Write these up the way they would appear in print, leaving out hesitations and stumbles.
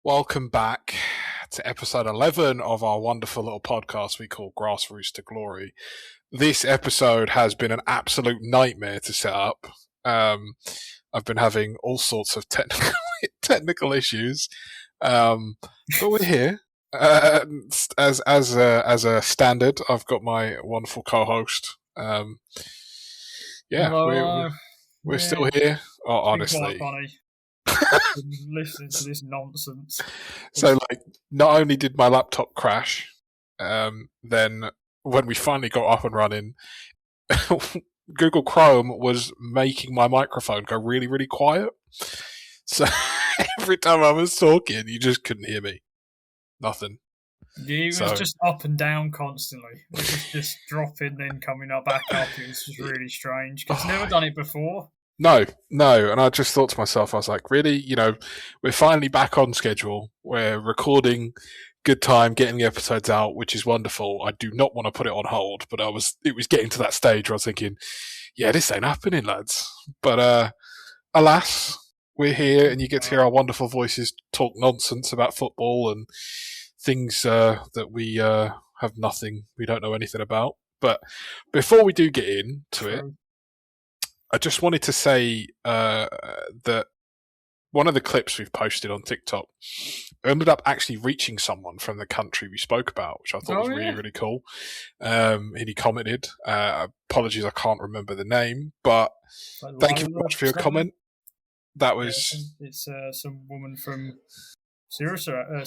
Welcome back to episode 11 of our wonderful little podcast we call Grassroots to Glory. This episode has been an absolute nightmare to set up. I've been having all sorts of technical issues, but we're here. As a standard, I've got my wonderful co-host. We're still here. Oh, honestly, funny. Listening to this nonsense. So, not only did my laptop crash, then when we finally got up and running, Google Chrome was making my microphone go really, really quiet. So every time I was talking, you just couldn't hear me. Nothing. Yeah, it was just up and down constantly. It was just dropping, then coming up back up. It was just really strange because I've never done it before. No. And I just thought to myself, I was like, really? We're finally back on schedule. We're recording, good time, getting the episodes out, which is wonderful. I do not want to put it on hold, but it was getting to that stage where I was thinking, yeah, this ain't happening, lads. But alas, we're here and you get to hear our wonderful voices talk nonsense about football and things that we we don't know anything about. But before we do get into it, I just wanted to say that one of the clips we've posted on TikTok ended up actually reaching someone from the country we spoke about, which I thought was really, really cool. And he commented, apologies, I can't remember the name, but thank you very much for your comment. That was... It's some woman from Curacao.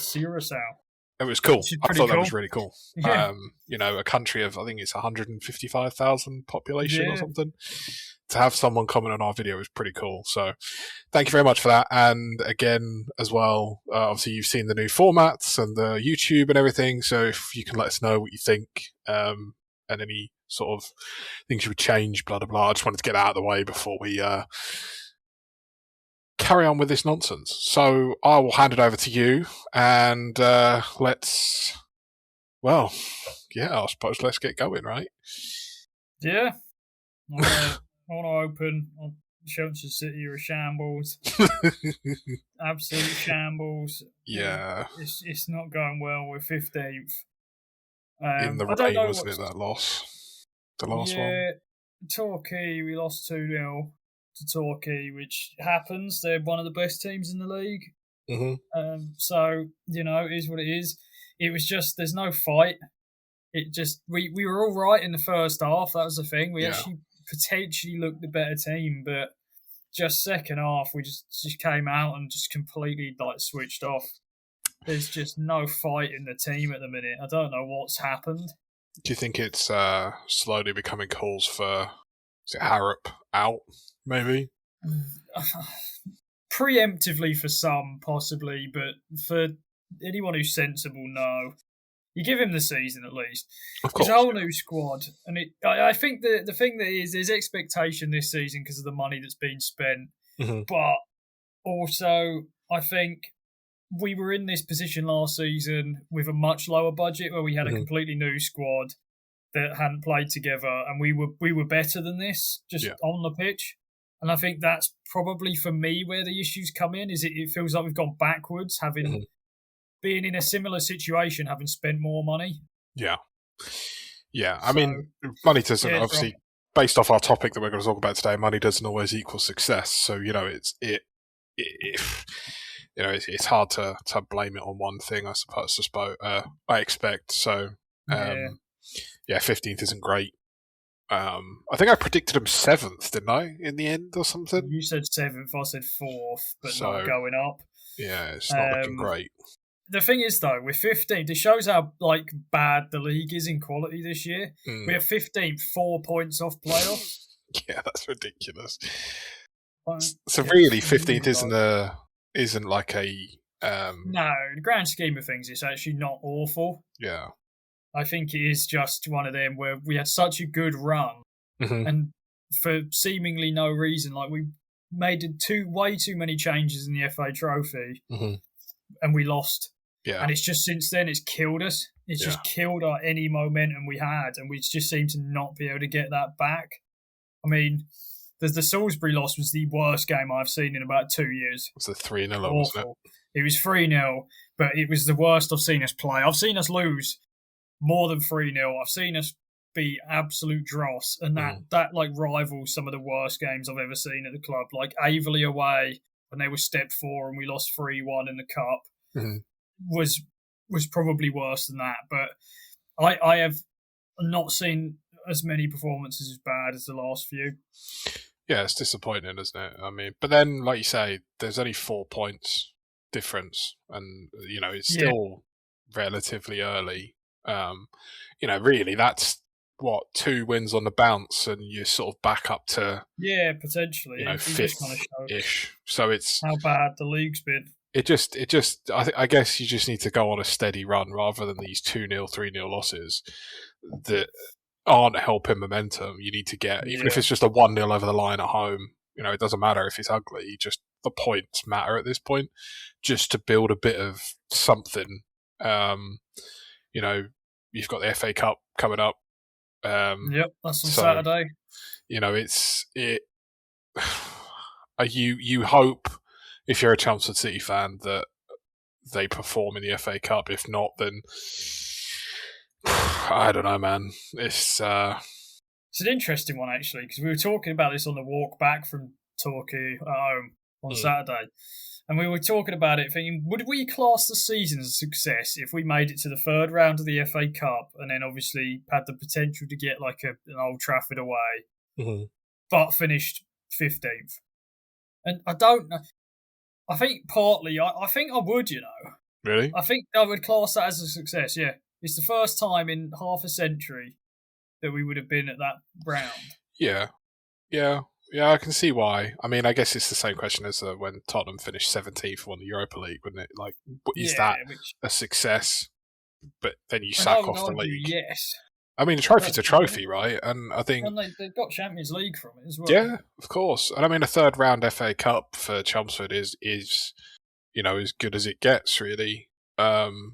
It was cool. I thought that was really cool. Yeah. A country of, I think it's 155,000 population or something. To have someone comment on our video is pretty cool. So thank you very much for that. And again, as well, obviously you've seen the new formats and the YouTube and everything. So if you can let us know what you think and any sort of things you would change, blah, blah, blah. I just wanted to get that out of the way before we carry on with this nonsense. So I will hand it over to you and I suppose let's get going, right? Yeah. I want to open on Chelsea City are a shambles. Absolute shambles. Yeah. It's not going well. We're 15th. In the rain, wasn't it, that loss? The last one? Yeah. Torquay, we lost 2-0 to Torquay, which happens. They're one of the best teams in the league. Mm-hmm. So, it is what it is. It was just, there's no fight. It just, we were all right in the first half. That was the thing. We actually potentially looked the better team, but just second half we just came out and just completely switched off. There's just no fight in the team at the minute. I don't know what's happened. Do you think it's slowly becoming calls for Harrop out, maybe? Preemptively for some, possibly, but for anyone who's sensible, no. You give him the season at least. Of course. It's a whole new squad. And I think the thing that is, there's expectation this season because of the money that's been spent. Mm-hmm. But also, I think we were in this position last season with a much lower budget where we had a completely new squad that hadn't played together. And we were better than this just on the pitch. And I think that's probably, for me, where the issues come in, is it feels like we've gone backwards, having... being in a similar situation, having spent more money. Yeah. I mean, money doesn't obviously, based off our topic that we're going to talk about today, money doesn't always equal success. So it's hard to blame it on one thing. I suppose. I expect so. 15th isn't great. I think I predicted him 7th, didn't I? In the end, or something. You said 7th. I said 4th, but not going up. Yeah, it's not looking great. The thing is, though, we're 15th. It shows how bad the league is in quality this year. We're 15th, 4 points off playoffs. Yeah, that's ridiculous. So really, 15th isn't like a... No, in the grand scheme of things, it's actually not awful. Yeah. I think it is just one of them where we had such a good run, and for seemingly no reason, we made way too many changes in the FA Trophy, and we lost. Yeah. And it's just since then, it's killed us. It's just killed any momentum we had, and we just seem to not be able to get that back. I mean, the Salisbury loss was the worst game I've seen in about 2 years. It was a 3-0, wasn't it? It was 3-0, but it was the worst I've seen us play. I've seen us lose more than 3-0. I've seen us be absolute dross, and that like rivals some of the worst games I've ever seen at the club. Like Averley away when they were step 4 and we lost 3-1 in the cup was probably worse than that. But I have not seen as many performances as bad as the last few. Yeah, it's disappointing, isn't it? I mean, but then, like you say, there's only 4 points difference, and it's still relatively early. Really, that's what 2 wins on the bounce, and you're sort of back up to potentially 5th-ish. So it's how bad the league's been. I guess you just need to go on a steady run rather than these 2-0, 3-0 losses that aren't helping momentum. You need to get, even if it's just a 1-0 over the line at home, it doesn't matter if it's ugly, just the points matter at this point, just to build a bit of something. You've got the FA Cup coming up. That's on Saturday. You hope, if you're a Chelmsford City fan, that they perform in the FA Cup. If not, then I don't know, man. It's an interesting one, actually, because we were talking about this on the walk back from Torquay at home on Saturday. And we were talking about it, thinking, would we class the season as a success if we made it to the 3rd round of the FA Cup and then obviously had the potential to get like an Old Trafford away, but finished 15th? And I don't know. I think partly, I think I would, Really? I think I would class that as a success, yeah. It's the first time in half a century that we would have been at that round. Yeah, I can see why. I mean, I guess it's the same question as when Tottenham finished 17th on the Europa League, wouldn't it? Like, is that a success? But then you sack off the league. Yes. I mean, a trophy's a trophy, right? And I think... And they've got Champions League from it as well. Yeah, of course. And I mean, a 3rd round FA Cup for Chelmsford is as good as it gets, really. The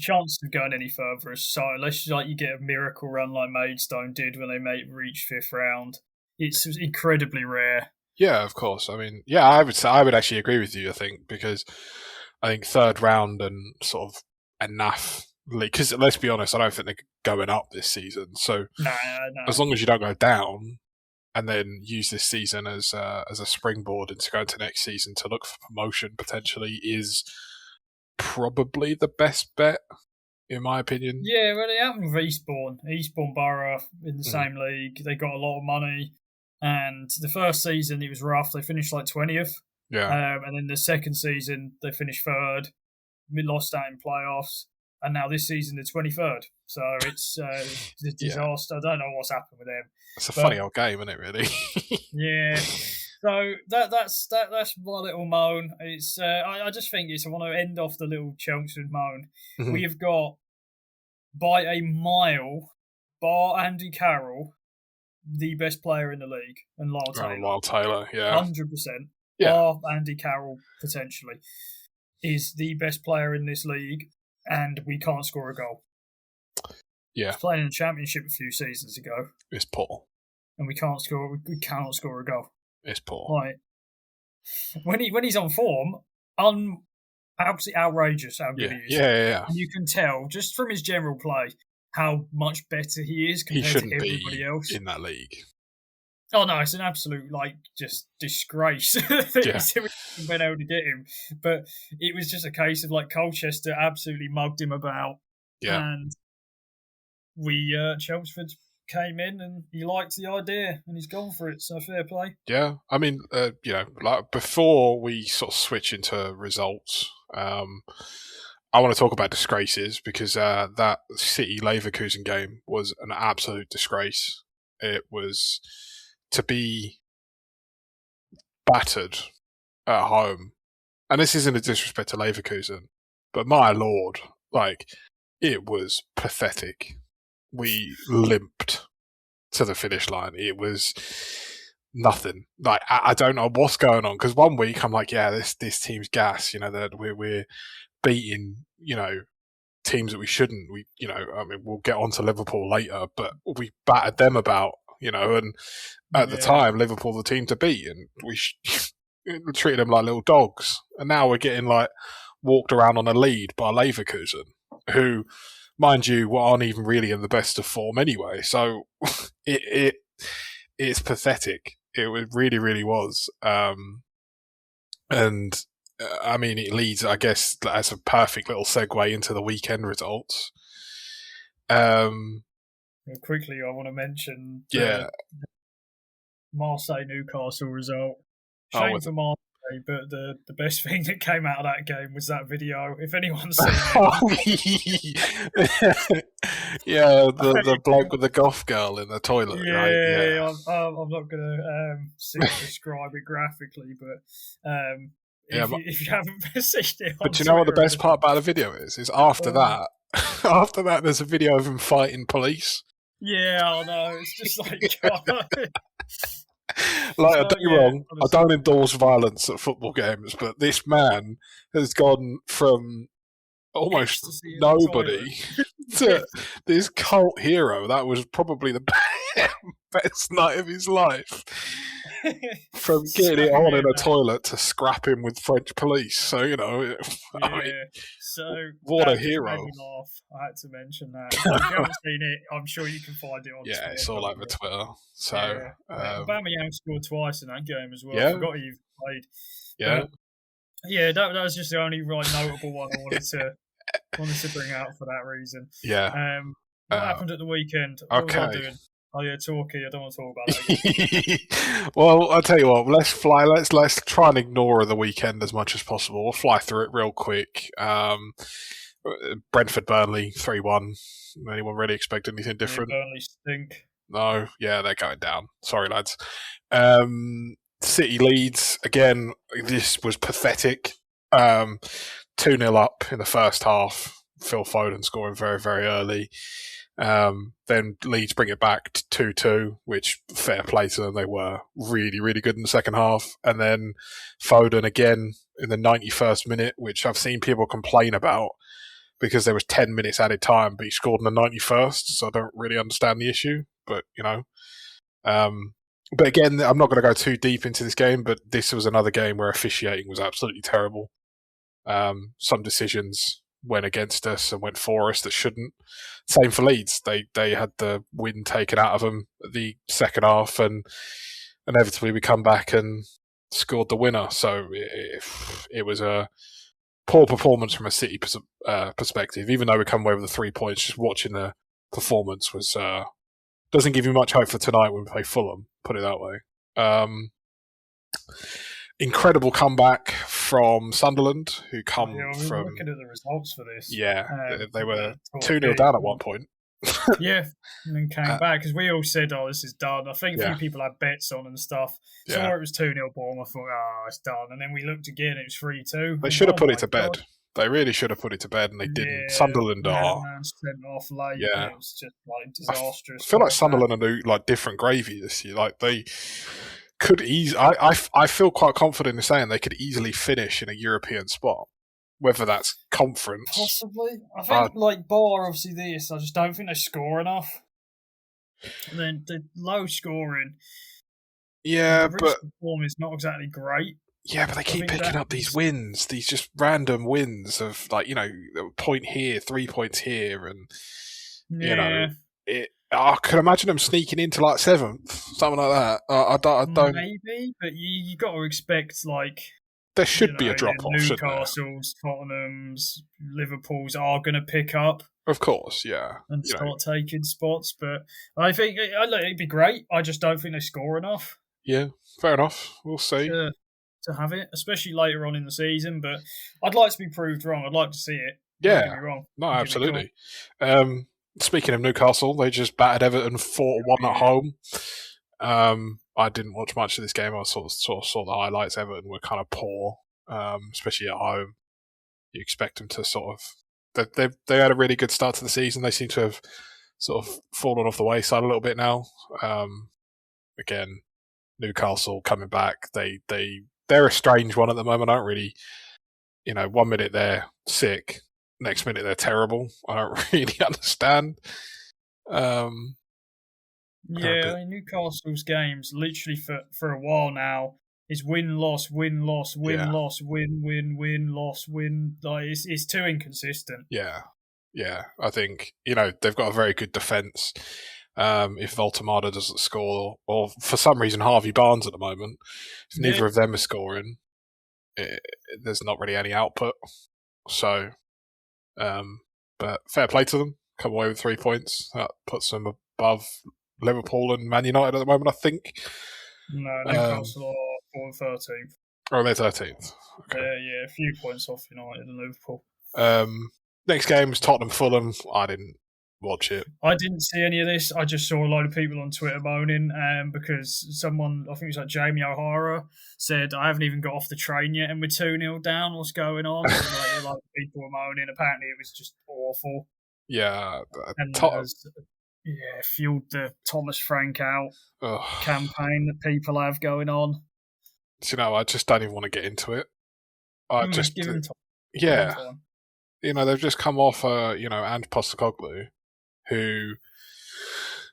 chance of going any further is so, unless you get a miracle run like Maidstone did when they reached 5th round, it's incredibly rare. Yeah, of course. I mean, I would actually agree with you. I think because I think 3rd round and sort of a naff league. Because let's be honest, I don't think they're going up this season. So as long as you don't go down, and then use this season as a springboard into going to next season to look for promotion potentially, is probably the best bet, in my opinion. Yeah, well, it happened with Eastbourne Borough in the same league. They got a lot of money, and the first season it was rough. They finished like 20th. Yeah. And then the second season they finished 3rd. We lost out in playoffs, and now this season they're 23rd. So it's a disaster. I don't know what's happened with them. It's a funny old game, isn't it? Really. Yeah. So that's my little moan. It's I just think I want to end off the little Chelmsford moan. We have got, by a mile, bar Andy Carroll, the best player in the league, and Lyle Taylor. Lyle Taylor, yeah, 100%. Yeah, bar Andy Carroll potentially is the best player in this league, and we can't score a goal. Yeah, he was playing in the Championship a few seasons ago. It's poor, and we cannot score a goal. It's poor. Right. When he's on form, absolutely outrageous how good he is. Yeah. And you can tell just from his general play how much better he is compared to everybody else in that league. Oh no, it's an absolute just disgrace that we been able to get him. But it was just a case of Colchester absolutely mugged him about, and we Chelmsford came in and he liked the idea and he's gone for it, so fair play. Yeah, I mean, before we sort of switch into results, I want to talk about disgraces because that City Leverkusen game was an absolute disgrace. It was to be battered at home, and this isn't a disrespect to Leverkusen, but my lord, it was pathetic. We limped to the finish line. It was nothing. I don't know what's going on, because one week I'm this team's gas. That we're beating teams that we shouldn't. We'll get on to Liverpool later, but we battered them about. And at the time, Liverpool the team to beat, and treated them like little dogs, and now we're getting like walked around on a lead by Leverkusen, who, mind you, aren't even really in the best of form anyway. So it's pathetic. It really, really was. And I mean, it leads, I guess, as a perfect little segue into the weekend results. Quickly, I want to mention the Marseille-Newcastle result. Shame for Marseille, but the best thing that came out of that game was that video. If anyone's seen it. Yeah, the bloke with the goth girl in the toilet, yeah, right? Yeah, I'm not going to describe it graphically, but if you haven't seen it, but you know what the best part about the video is? Is after that, there's a video of him fighting police. Yeah, I know. It's just like, God. Like, don't get me wrong, I don't endorse violence at football games, but this man has gone from almost nobody to this cult hero. That was probably the best night of his life. From getting it on in a toilet to scrapping with French police. So, you know, what a hero. Made me laugh. I had to mention that. If you haven't seen it, I'm sure you can find it on Twitter. Yeah, it's all over Twitter. So, Aubameyang scored twice in that game as well. Yeah. I forgot he played. Yeah. But, that was just the only notable one I wanted to bring out for that reason. Yeah. What happened at the weekend? What was I doing? Oh yeah, talkie. I don't want to talk about that. Well, I'll tell you what. Let's fly. Let's try and ignore the weekend as much as possible. We'll fly through it real quick. Brentford Burnley 3-1. Anyone really expect anything different? Yeah, Burnley stink. No, yeah, they're going down. Sorry, lads. City Leeds again. This was pathetic. 2-0 up in the first half. Phil Foden scoring very, very early. Then Leeds bring it back to 2-2, which fair play to them. They were really, really good in the second half. And then Foden again in the 91st minute, which I've seen people complain about because there was 10 minutes added time, but he scored in the 91st. So I don't really understand the issue, but you know. But again, I'm not going to go too deep into this game, but this was another game where officiating was absolutely terrible. Some decisions went against us and went for us that shouldn't. Same for Leeds. They had the win taken out of them at the second half, and inevitably we come back and scored the winner. So it was a poor performance from a City perspective. Even though we come away with the 3 points, just watching the performance was doesn't give you much hope for tonight when we play Fulham. Put it that way. Incredible comeback from Sunderland, who come from... looking at the results for this. Yeah, they were 2-0 down at one point. Yeah, and then came back, because we all said, this is done. I think a few people had bets on and stuff. Saw it was 2-0 Bournemouth, I thought, it's done. And then we looked again, it was 3-2. They should have put it to bed. They really should have put it to bed, and they didn't. Sunderland are... sent off late. Yeah. It was just disastrous. I feel like Sunderland are different gravy this year. Like, they... could I feel quite confident in saying they could easily finish in a European spot, whether that's conference. Possibly. I think, bar obviously this, I just don't think they score enough. And then the low scoring. Yeah, but form is not exactly great. Yeah, but they keep picking up these wins, these just random wins of point here, 3 points here, and I could imagine them sneaking into 7th, something like that. I don't. Maybe, but you got to expect there should be a drop off. Newcastle's, Tottenham's, Liverpool's are going to pick up, of course, yeah, and start taking spots. But I think it'd be great. I just don't think they score enough. Yeah, fair enough. We'll see. To have it, especially later on in the season, but I'd like to be proved wrong. I'd like to see it. Yeah, don't get me wrong. No, absolutely. Speaking of Newcastle, they just battered Everton 4-1 at home. I didn't watch much of this game. I sort of saw the highlights. Everton were kind of poor, especially at home. You expect them to they had a really good start to the season. They seem to have sort of fallen off the wayside a little bit now. Again, Newcastle coming back. They're a strange one at the moment. I don't really, 1 minute they're sick, next minute they're terrible. I don't really understand. Newcastle's games literally for a while now It's win, loss, win, loss, win, Yeah. loss, win, loss, win. Like it's too inconsistent. Yeah. I think they've got a very good defense. If Voltemada doesn't score, or for some reason Harvey Barnes at the moment, if neither of them are scoring, there's not really any output. So, but fair play to them. Come away with 3 points. That puts them above Liverpool and Man United at the moment, I think. No, Newcastle are 13th. Oh, they're 13th. Okay. Yeah, a few points off United and Liverpool. Next game was Tottenham-Fulham. I didn't watch it. I didn't see any of this. I just saw a load of people on Twitter moaning because someone, I think it was like Jamie O'Hara, said, I haven't even got off the train yet and we're 2-0 down. What's going on? And like people were moaning. Apparently it was just awful. Yeah. And fueled the Thomas Frank out campaign that people have going on. I just don't even want to get into it. Just give him time. Yeah. They've just come off, Ange Postecoglou, who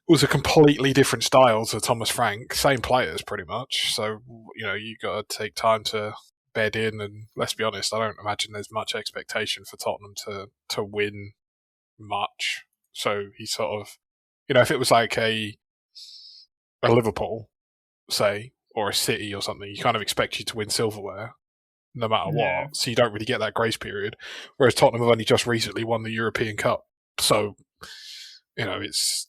was a completely different style to Thomas Frank, same players pretty much. So, you got to take time to bed in. And let's be honest, I don't imagine there's much expectation for Tottenham to win much. So he sort of, if it was like a Liverpool, say, or a City or something, you kind of expect you to win silverware no matter what. So you don't really get that grace period. Whereas Tottenham have only just recently won the European Cup. So, there's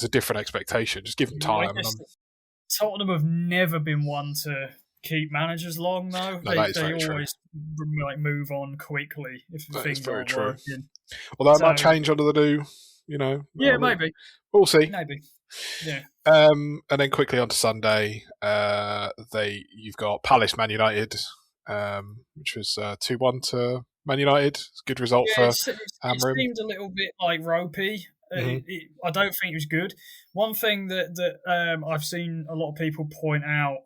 a different expectation. Just give them time. Tottenham have never been one to keep managers long, though. No, they always move on quickly if things aren't working. Although that might change under the new, Yeah, maybe. We'll see. Maybe. Yeah. And then quickly on to Sunday, you've got Palace Man United, which was 2-1 to Man United. It's a good result for Amorim. It seemed a little bit ropey. I don't think it was good. One thing that I've seen a lot of people point out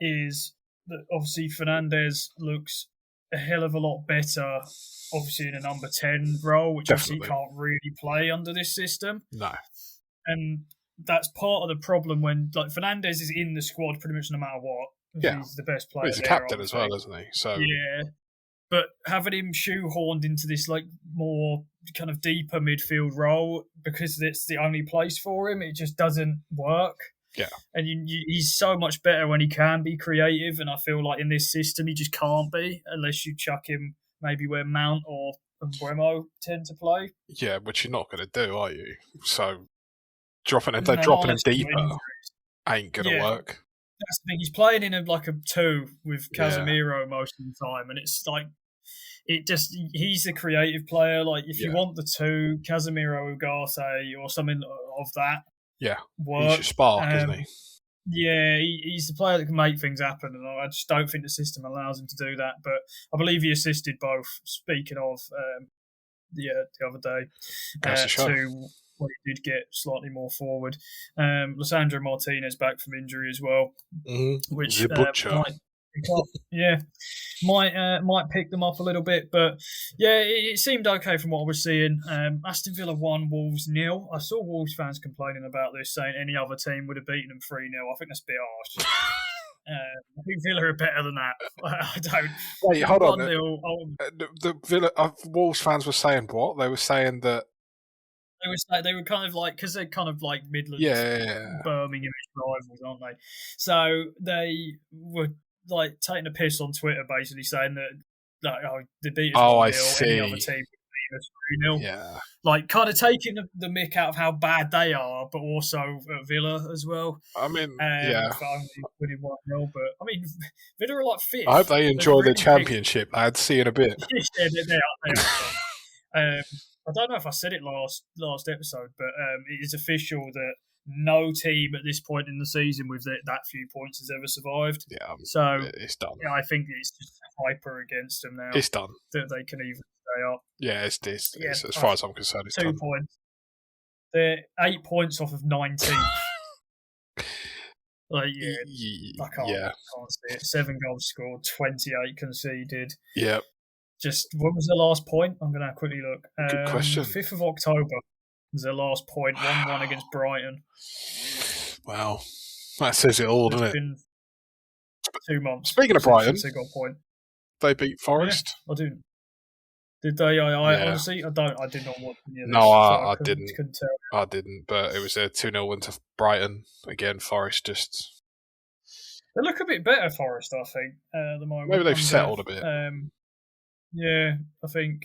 is that obviously Fernandes looks a hell of a lot better, obviously in a number 10 role, which obviously he can't really play under this system. No. And that's part of the problem when Fernandes is in the squad pretty much no matter what. Yeah. He's the best player. He's a captain as well, isn't he? So yeah. But having him shoehorned into this more kind of deeper midfield role because it's the only place for him, it just doesn't work. Yeah. And he's so much better when he can be creative, and I feel like in this system he just can't be unless you chuck him maybe where Mount or Bremo tend to play. Yeah, which you're not going to do, are you? So dropping him deeper ain't going to work. That's the thing. He's playing in a 2 with Casemiro most of the time, and it's he's a creative player. If you want the 2, Casemiro, Ugarte, or something of that. Yeah, work. He's your spark, isn't he? Yeah, he's the player that can make things happen, and I just don't think the system allows him to do that. But I believe he assisted both. Speaking of the other day, to what he did get slightly more forward. Lissandro Martinez back from injury as well, which might pick them up a little bit, but it seemed okay from what I was seeing. Aston Villa 1, Wolves 0. I saw Wolves fans complaining about this, saying any other team would have beaten them 3-0. I think that's a bit harsh. I think Villa are better than that. I don't. Wait, hold on. The Villa Wolves fans were saying what? They were saying that they were kind of because they're kind of Midlands, Birmingham rivals, aren't they? So they were taking a piss on Twitter, basically saying that they beat us 1-0, I see. Any other team would beat us 3-0. Yeah. Kind of taking the mick out of how bad they are, but also Villa as well. I mean, for only winning 1-0, but I mean, Villa are 5th. I hope they enjoy the championship, lads. See you in a bit. Yeah, they are. I don't know if I said it last episode, but it is official that no team at this point in the season with that few points has ever survived. Yeah, so it's done. Yeah, I think it's just hyper against them now. It's done. That they can even stay up. Yeah, it's as far as I'm concerned, it's 2 done. points. They're 8 points off of 19. I can't see it. 7 goals scored, 28 conceded. Yep. Just when was the last point? I'm going to quickly look. Good question. 5th of October was their last point. 1-1 against Brighton. Wow, that says it all, doesn't it? 2 months. Speaking of Brighton, since they got a point. They beat Forest. Yeah, I do. Did they? Honestly, I did not watch any of this. No, I couldn't tell. I didn't, but it was a 2-0 win to Brighton. Again, Forest just... They look a bit better, Forest, I think, at the moment. Maybe they've settled a bit. Yeah, I think...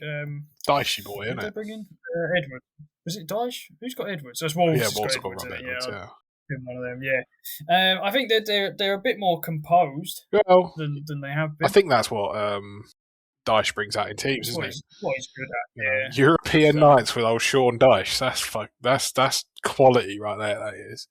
Dicey boy, isn't it? Did they bring in Edwards? Was it Dyche? Who's got Edwards? That's Wolves. Yeah, Wolves got Edwards, yeah. One of them, yeah. I think that they're a bit more composed than they have been. I think that's what Dyche brings out in teams, isn't it? What he's good at, yeah. European nights with old Sean Dyche. That's quality right there. That is.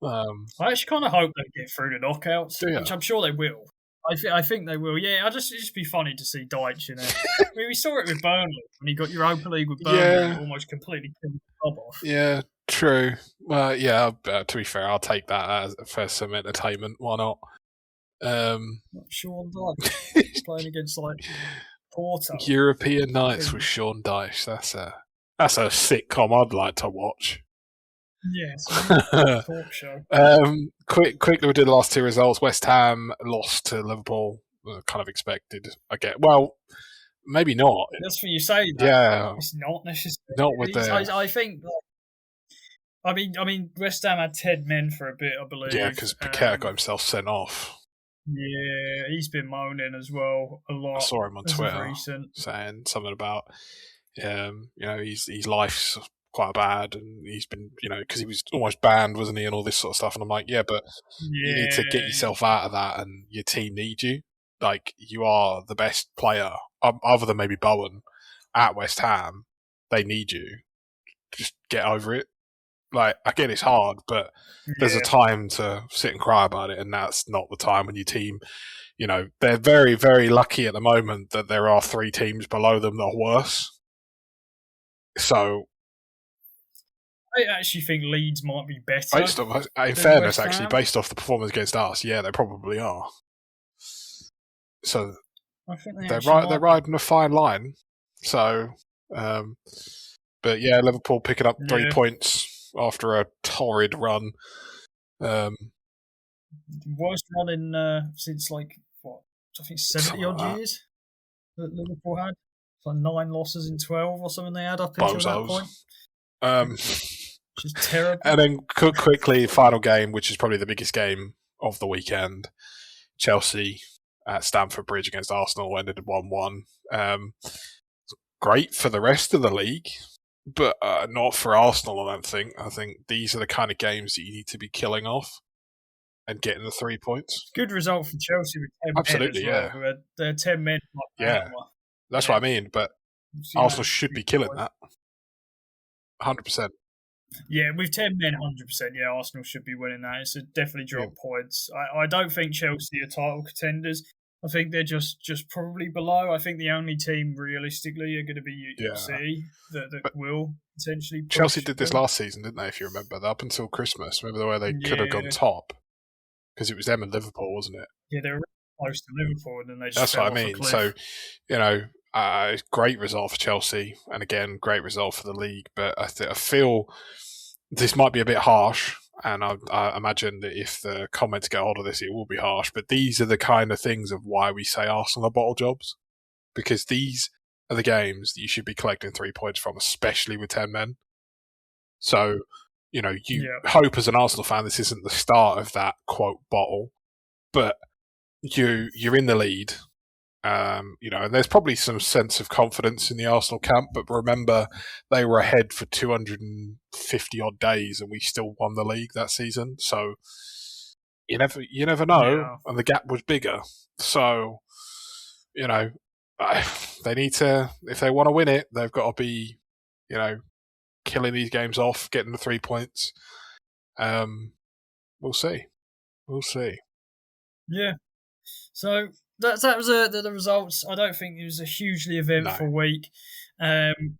I actually kind of hope they get through the knockouts, which I'm sure they will. I think they will. Yeah, it'd just be funny to see Dyche in it. I mean, we saw it with Burnley when he got Europa League with Burnley, almost completely killed the club off. Yeah, true. Well, yeah. To be fair, I'll take that for some entertainment. Why not? Sean Dyche playing against Porto. European nights with Sean Dyche. That's a sitcom I'd like to watch. Yes, talk show. Quickly, we did the last two results. West Ham lost to Liverpool. Kind of expected. I get. Well, maybe not. That's what you say. Yeah, it's not necessarily. Not with the. I think. I mean, West Ham had 10 men for a bit, I believe. Yeah, because Paqueta got himself sent off. Yeah, he's been moaning as well a lot. I saw him on Twitter saying something about, his life's quite bad, and he's been, because he was almost banned, wasn't he, and all this sort of stuff. And I'm like, yeah, but you need to get yourself out of that, and your team needs you. Like, you are the best player, other than maybe Bowen, at West Ham. They need you. Just get over it. Like, I get it's hard, but there's a time to sit and cry about it, and that's not the time when your team, they're very, very lucky at the moment that there are 3 teams below them that are worse. So, I actually think Leeds might be better. In fairness, actually, based off the performance against us, yeah, they probably are. So, I think they're riding a fine line. So, but yeah, Liverpool picking up 3 points after a torrid run. Worst run in since I think 70 odd years that Liverpool had. It's 9 losses in 12 or something they had up until that point. Which is terrible. And then quickly, final game, which is probably the biggest game of the weekend. Chelsea at Stamford Bridge against Arsenal ended 1-1. Great for the rest of the league. But not for Arsenal, I don't think. I think these are the kind of games that you need to be killing off and getting the 3 points. Good result for Chelsea with 10 Absolutely, men as well. They're 10 men. That's what I mean. But Arsenal should be killing that. 100%. Yeah, with 10 men, 100%. Yeah, Arsenal should be winning that. It's definitely drop points. I don't think Chelsea are title contenders. I think they're just probably below. I think the only team realistically are going to be City that will potentially push. Chelsea did this last season, didn't they, if you remember? Up until Christmas. Remember the way they could have gone top? Because it was them and Liverpool, wasn't it? Yeah, they were close to Liverpool, and then they just That's fell what I off mean. a cliff. So, great result for Chelsea, and again, great result for the league. But I feel this might be a bit harsh. And I imagine that if the comments get hold of this, it will be harsh. But these are the kind of things of why we say Arsenal are bottle jobs. Because these are the games that you should be collecting 3 points from, especially with 10 men. So, you hope as an Arsenal fan this isn't the start of that, quote, bottle. But you're in the lead. And there's probably some sense of confidence in the Arsenal camp, but remember they were ahead for 250 odd days and we still won the league that season. So you never know, and the gap was bigger. So they need to, if they want to win it, they've got to be killing these games off, getting the 3 points. We'll see. Yeah. So. That was the results. I don't think it was a hugely eventful week,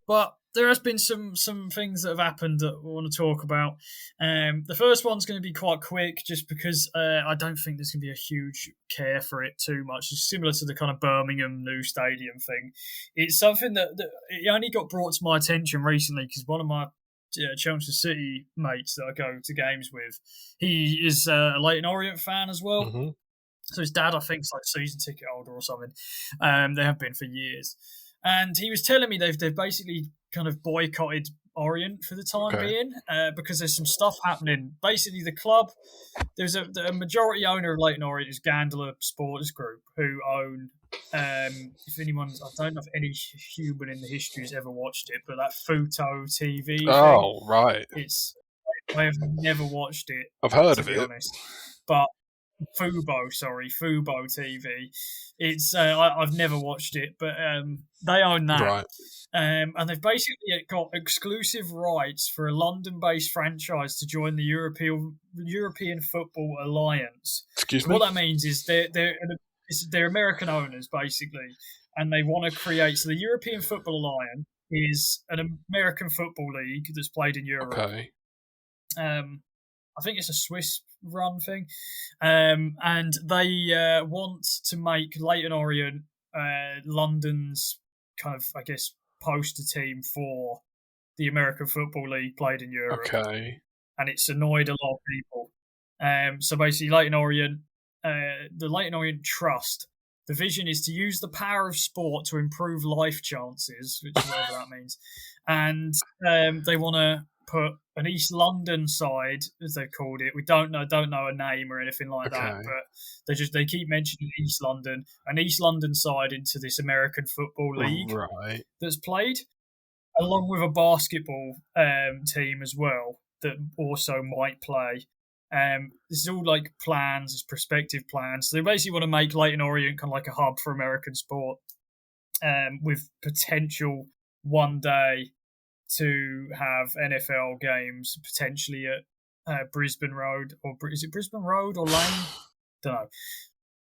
but there has been some things that have happened that we want to talk about. The first one's going to be quite quick, just because I don't think there's going to be a huge care for it too much. It's similar to the kind of Birmingham new stadium thing. It's something that it only got brought to my attention recently because one of my Chelmsford City mates that I go to games with, he is a Leyton Orient fan as well. Mm-hmm. So his dad, I think, is like season ticket holder or something. They have been for years. And he was telling me they've basically kind of boycotted Orient for the time being because there's some stuff happening. Basically, the club, there's a majority owner of Leyton Orient is Gandler Sports Group, who own. If anyone's, I don't know if any human in the history has ever watched it, but that Futo TV. Oh, right. I have never watched it. I've heard of it, honest. But Fubo TV. It's I've never watched it, but they own that. Right. And they've basically got exclusive rights for a London-based franchise to join the European Football Alliance. Excuse me? What that means is they're American owners, basically, and they want to create... So the European Football Alliance is an American football league that's played in Europe. Okay. I think it's a Swiss-run thing. And they want to make Leyton Orient London's kind of, I guess, poster team for the American Football League played in Europe. Okay. And it's annoyed a lot of people. So basically, Leyton Orient, the Leyton Orient Trust, the vision is to use the power of sport to improve life chances, which is whatever that means. And they want to put an East London side, as they've called it. We don't know a name or anything like that, but they keep mentioning East London, an East London side into this American Football League that's played, along with a basketball team as well that also might play. This is all like plans, it's prospective plans. So they basically want to make Leyton Orient kind of like a hub for American sport, with potential one day to have NFL games potentially at Brisbane Road, or is it Brisbane Road or Lane? Don't know.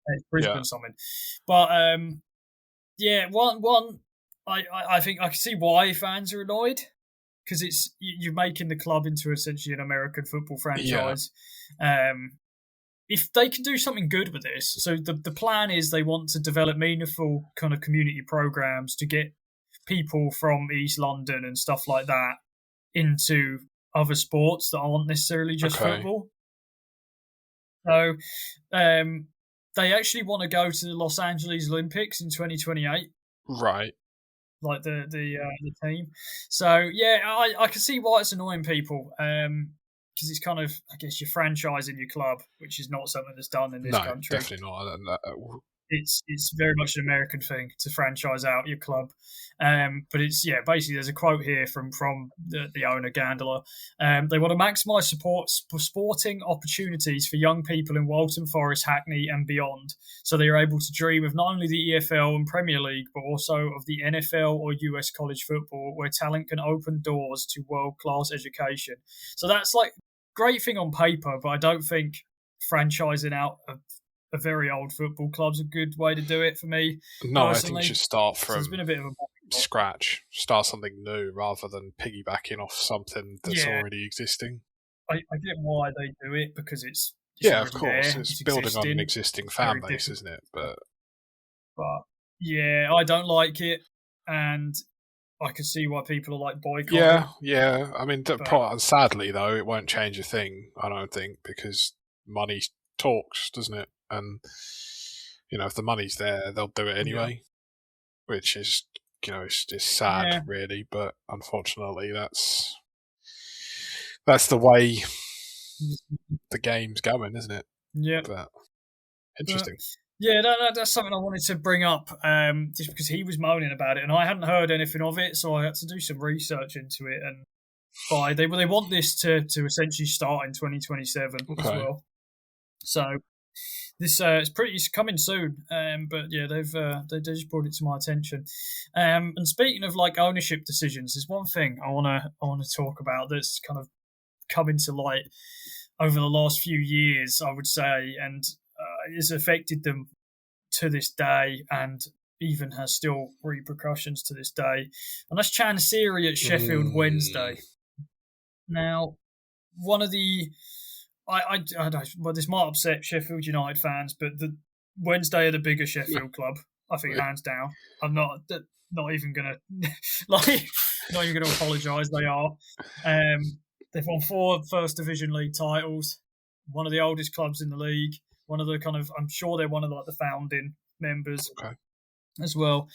It's Brisbane something. But I think I can see why fans are annoyed, because it's you're making the club into essentially an American football franchise. Yeah. If they can do something good with this, so the plan is they want to develop meaningful kind of community programs to get people from East London and stuff like that into other sports that aren't necessarily just football. So they actually want to go to the Los Angeles Olympics in 2028. Right. Like the team. So yeah, I can see why it's annoying people. Because it's kind of, I guess, you're franchising your club, which is not something that's done in this country. No, definitely not. It's very much an American thing to franchise out your club. But it's, basically there's a quote here from the owner, Gandler. They want to maximise sporting opportunities for young people in Waltham Forest, Hackney and beyond, so they are able to dream of not only the EFL and Premier League, but also of the NFL or US college football, where talent can open doors to world-class education. So that's like a great thing on paper, but I don't think franchising out a very old football club's a good way to do it for me. No, personally. I think you should start from it's been a bit of a scratch. Start something new rather than piggybacking off something that's already existing. I get why they do it, because it's of course. It's building on an existing fan base, isn't it? But yeah, I don't like it, and I can see why people are like boycotting. Yeah. I mean, sadly though, it won't change a thing. I don't think, because money talks, doesn't it? And if the money's there, they'll do it anyway, which is it's sad, really. But unfortunately, that's the way the game's going, isn't it? Yeah. But interesting. That's something I wanted to bring up, just because he was moaning about it, and I hadn't heard anything of it, so I had to do some research into it. And they want this to essentially start in 2027 as well. So this it's coming soon, but they just brought it to my attention. And speaking of like ownership decisions, there's one thing I wanna talk about that's kind of come into light over the last few years, I would say, and it's affected them to this day, and even has still repercussions to this day. And that's Chansiri at Sheffield Wednesday. Now, one of the I don't. Well, this might upset Sheffield United fans, but the Wednesday are the bigger Sheffield club. I think hands down. I'm not even gonna not even gonna apologise. They are. They've won 4 First Division League titles. One of the oldest clubs in the league. One of the I'm sure they're one of the founding members as well.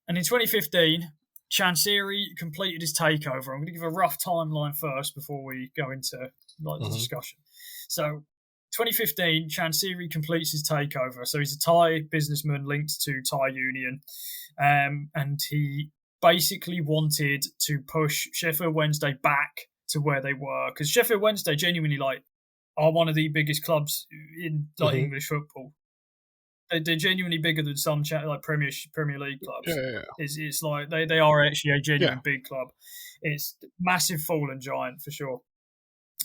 And in 2015, Chancery completed his takeover. I'm going to give a rough timeline first before we go into the discussion. So 2015, Chancery completes his takeover. So he's a Thai businessman linked to Thai Union. And he basically wanted to push Sheffield Wednesday back to where they were. Because Sheffield Wednesday genuinely are one of the biggest clubs in English football. They're genuinely bigger than some Premier League clubs. Yeah. It's like they are actually a genuine big club. It's massive fallen giant for sure.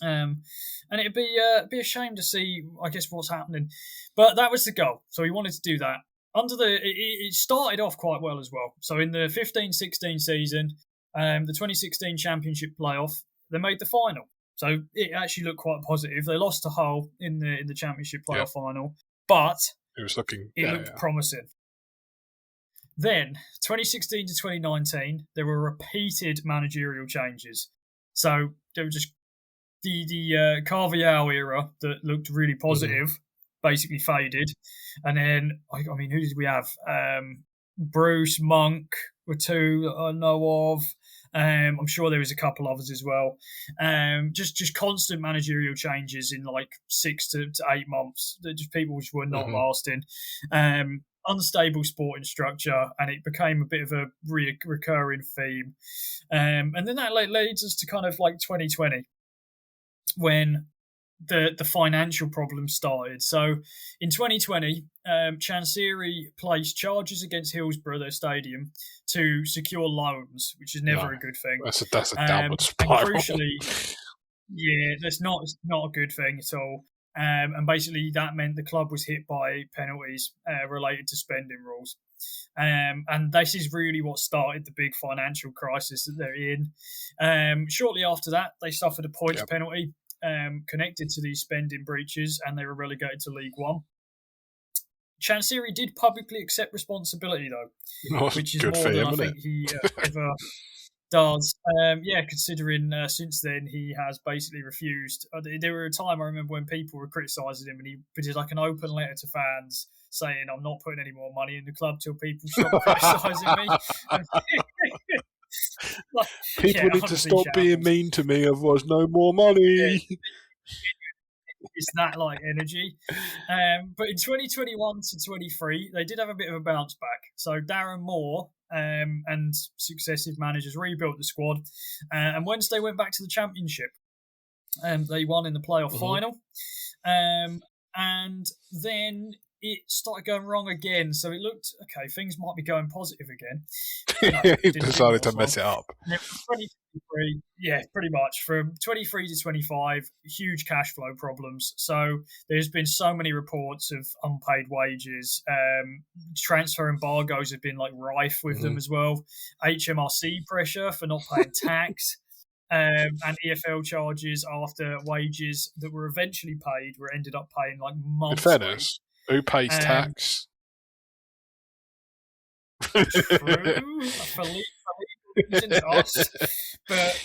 And it'd be a shame to see, I guess, what's happening. But that was the goal. So he wanted to do that. It started off quite well as well. So in the 15-16 season, the 2016 Championship playoff, they made the final. So it actually looked quite positive. They lost to Hull in the Championship playoff final, but it looked promising. Then, 2016 to 2019, there were repeated managerial changes. So there were just the Carvial era that looked really positive, basically faded. And then, I mean, who did we have? Bruce, Monk were two that I know of. I'm sure there was a couple others as well. Just constant managerial changes in 6 to 8 months. Just people which were not lasting. Unstable sporting structure, and it became a bit of a recurring theme. And then that leads us to 2020, when the financial problems started. So in 2020, Chancery placed charges against Hillsborough, their stadium, to secure loans, which is never a good thing. That's a downward spiral. And crucially, that's not a good thing at all. And basically that meant the club was hit by penalties related to spending rules. And this is really what started the big financial crisis that they're in. Shortly after that, they suffered a points penalty connected to these spending breaches, and they were relegated to League One. Chancery did publicly accept responsibility, though, which is more than I think he ever does. Considering since then he has basically refused. There were a time I remember when people were criticising him, and he did an open letter to fans saying, "I'm not putting any more money in the club till people stop criticising me." People need to stop being mean to me, otherwise no more money. It's that energy. But in 2021 to 23, they did have a bit of a bounce back. So Darren Moore and successive managers rebuilt the squad, and Wednesday went back to the Championship. They won in the playoff final, and then it started going wrong again. So it looked okay. Things might be going positive again. He decided to mess it up. 2023, pretty much. From 23 to 25, huge cash flow problems. So there's been so many reports of unpaid wages. Transfer embargoes have been rife with them as well. HMRC pressure for not paying tax. And EFL charges after wages that were eventually paid were ended up paying months. In fairness, who pays tax? True. But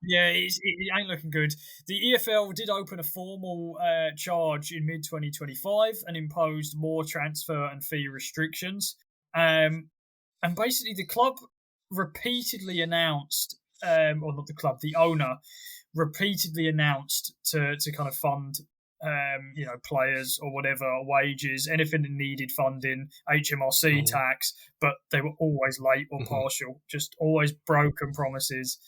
it ain't looking good. The EFL did open a formal charge in mid-2025 and imposed more transfer and fee restrictions. And basically the club repeatedly announced, or not the club, the owner repeatedly announced to fund players or whatever, wages, anything that needed funding, HMRC tax, but they were always late or partial, just always broken promises.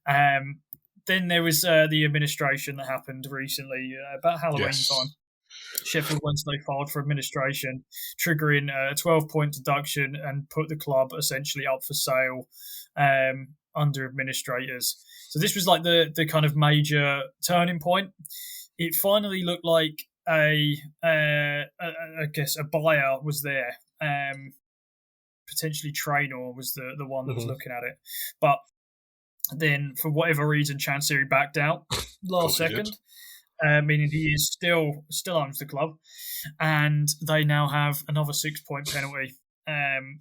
Then there was the administration that happened recently, about Halloween time. Sheffield Wednesday filed for administration, triggering a 12-point deduction and put the club essentially up for sale under administrators. So this was the major turning point. It finally looked like I guess a buyer was there. Potentially Traynor was the one that was looking at it. But then, for whatever reason, Chancery backed out last second, meaning he is still owns the club. And they now have another 6-point penalty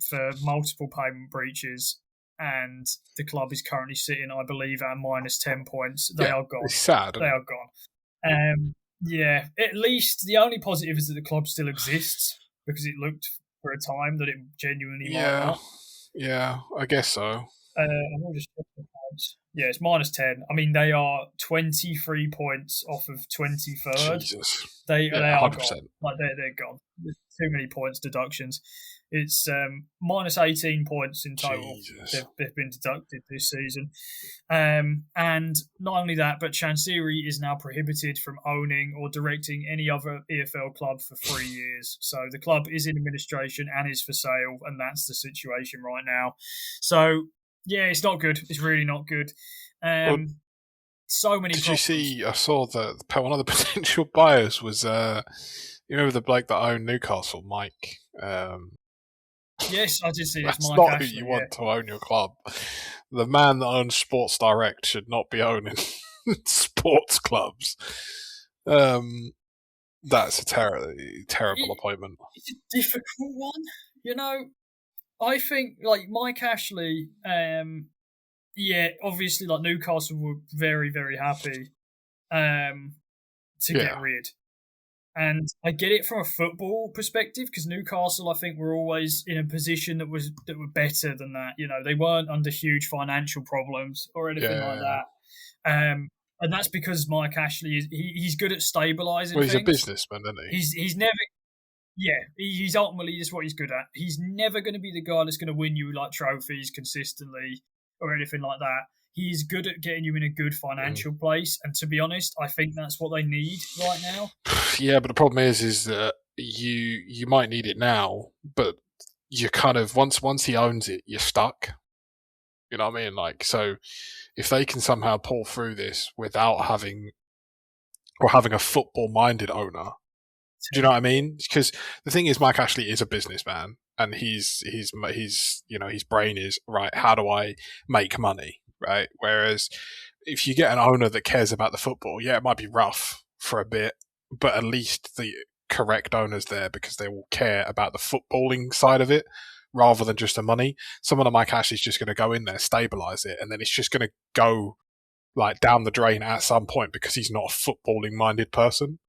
for multiple payment breaches. And the club is currently sitting, I believe, at minus 10 points. They are gone. It's sad. They are gone. Yeah, at least the only positive is that the club still exists, because it looked for a time that it genuinely might not. Yeah, I guess so. I'll just check the points. Yeah, it's -10. I mean, they are 23 points off of 23rd. Jesus. They Yeah, are 100%. gone. Like they're gone. There's too many points deductions. It's -18 points in total. They've been deducted this season. And not only that, but Chancery is now prohibited from owning or directing any other EFL club for 3 years. So the club is in administration and is for sale, and that's the situation right now. So yeah, it's not good. It's really not good. So many Did problems. you see, I saw that one of the potential buyers was, you remember the bloke that owned Newcastle, Mike? Yes, I did see this. That's Mike not Ashley, who you want to own your club. The man that owns Sports Direct should not be owning sports clubs. That's a terrible appointment. It's a difficult one. You know, I think, like, Mike Ashley, yeah, obviously, like, Newcastle were very, very happy to get rid. And I get it from a football perspective, because Newcastle, I think, were always in a position that were better than that. You know, they weren't under huge financial problems or anything like that. And that's because Mike Ashley he's good at stabilising. Well, he's things. A businessman, isn't he? He's never. Yeah, he's ultimately just what he's good at. He's never going to be the guy that's going to win you like trophies consistently or anything like that. He's good at getting you in a good financial place, and to be honest, I think that's what they need right now. Yeah, but the problem is that you might need it now, but you kind of once he owns it, you're stuck. You know what I mean? Like, so if they can somehow pull through this without having a football-minded owner, do you know what I mean? Because the thing is, Mike Ashley is a businessman, and he's you know, his brain is right. How do I make money? Right. Whereas if you get an owner that cares about the football, yeah, it might be rough for a bit, but at least the correct owner's there because they will care about the footballing side of it rather than just the money. Someone like Mike Ashley's just going to go in there, stabilize it, and then it's just going to go like down the drain at some point because he's not a footballing minded person.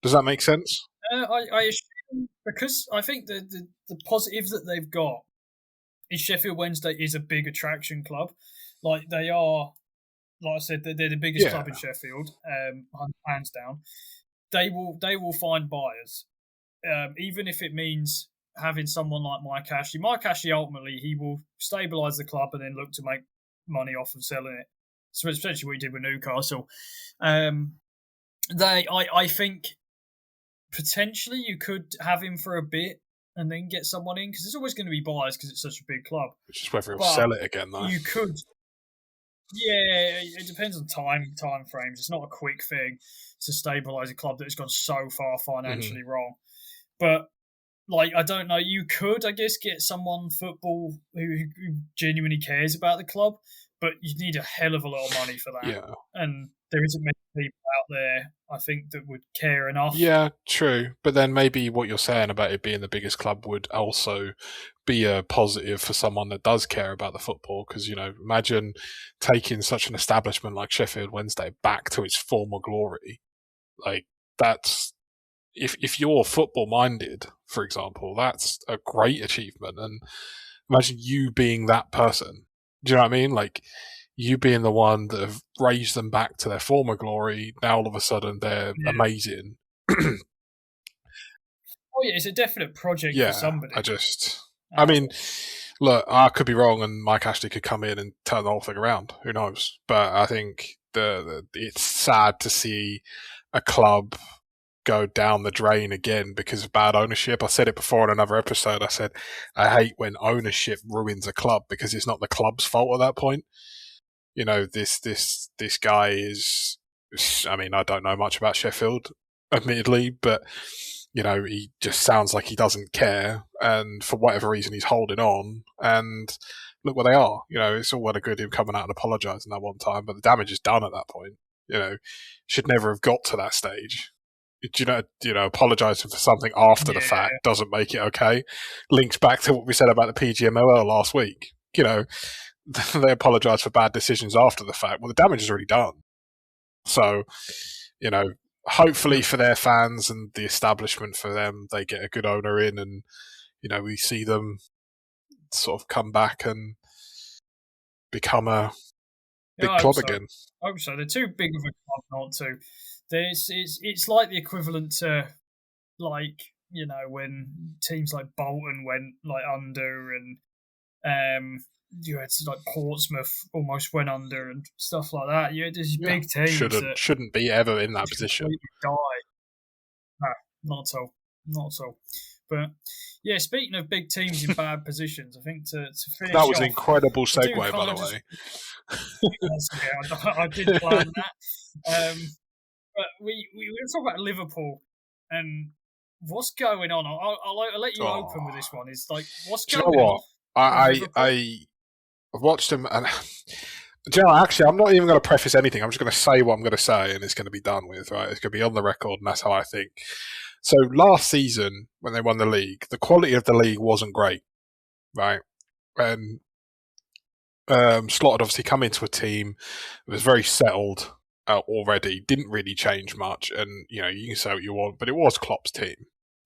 Does that make sense? I assume, because I think the positive that they've got is Sheffield Wednesday is a big attraction club. Like, they are, like I said, they're the biggest club in Sheffield, hands down. They will find buyers, even if it means having someone like Mike Ashley. Mike Ashley, ultimately, he will stabilise the club and then look to make money off of selling it. So essentially what he did with Newcastle. I think potentially you could have him for a bit and then get someone in, because there's always going to be buyers because it's such a big club. It's just whether he'll sell it again, though. You could. Yeah, it depends on time frames. It's not a quick thing to stabilise a club that has gone so far financially wrong. But, like, I don't know. You could, I guess, get someone football who genuinely cares about the club, but you need a hell of a lot of money for that. Yeah. And there isn't many people out there, I think, that would care enough. Yeah, true. But then maybe what you're saying about it being the biggest club would also be a positive for someone that does care about the football. Because, you know, imagine taking such an establishment like Sheffield Wednesday back to its former glory. Like, that's, if you're football minded, for example, that's a great achievement. And imagine you being that person. Do you know what I mean? Like, you being the one that have raised them back to their former glory. Now all of a sudden they're amazing. Oh yeah, it's a definite project for somebody. I mean, look, I could be wrong, and Mike Ashley could come in and turn the whole thing around. Who knows? But I think it's sad to see a club go down the drain again because of bad ownership. I said it before in another episode. I said I hate when ownership ruins a club because it's not the club's fault at that point. You know, this guy is. I mean, I don't know much about Sheffield, admittedly, but you know, he just sounds like he doesn't care, and for whatever reason, he's holding on. And look where they are. You know, it's all well and good him coming out and apologising that one time, but the damage is done at that point. You know, should never have got to that stage. You know, apologising for something after the fact doesn't make it okay. Links back to what we said about the PGMOL last week. You know, they apologise for bad decisions after the fact. Well, the damage is already done. So, you know, hopefully for their fans and the establishment for them, they get a good owner in, and we see them sort of come back and become a big club again. I hope so. They're too big of a club not to. It's like the equivalent to when teams like Bolton went under, and you had like Portsmouth almost went under and stuff like that. You had these big teams shouldn't be ever in that position. Die. No, not at all. Not at all. But yeah, speaking of big teams in bad positions, I think to finish that was off, an incredible segue, by the way. I did plan that. But we talk about Liverpool and what's going on. I'll let you open with this one. It's like, what's going on? Do you know what? I watched him, and actually, I'm not even going to preface anything. I'm just going to say what I'm going to say, and it's going to be done with. Right? It's going to be on the record, and that's how I think. So last season, when they won the league, the quality of the league wasn't great, right? And Slot had obviously come into a team that was very settled already, didn't really change much, and you can say what you want, but it was Klopp's team.